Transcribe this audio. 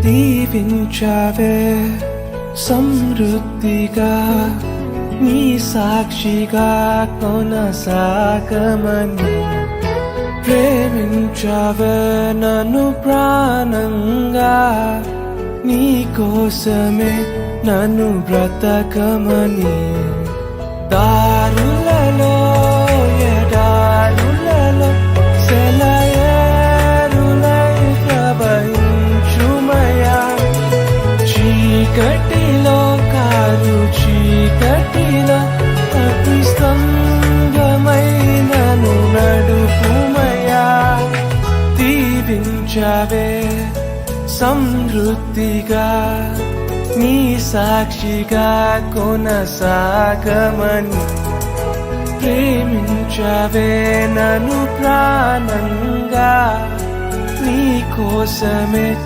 దీవించావే సమృద్ధిగా నీ సాక్షిగా కొనసాగమని ప్రేమించావే నన్ను ప్రాణంగా నీ కోసమే నన్ను బ్రతకమని దారులలో ఎడారులలో సెలయేరులై ప్రవహించుమయా చీకటిలో కారు చీకటిలో అగ్ని స్తంభమై నన్ను నడుపుమయా దీవించావే సమృద్ధిగా నీ సాక్షిగా కొనసాగమని ప్రేమించావే నన్ను ప్రాణంగా నీ కోసమే